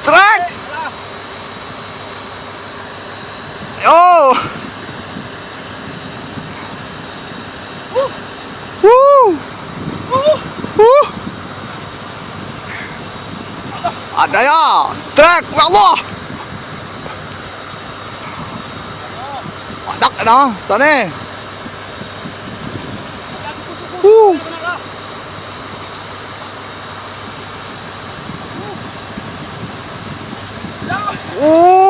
Strike. Oh. Woo. Woo. Ada ya. Strike. Ya Allah. Đắt rồi đó. Sao nè. Oh.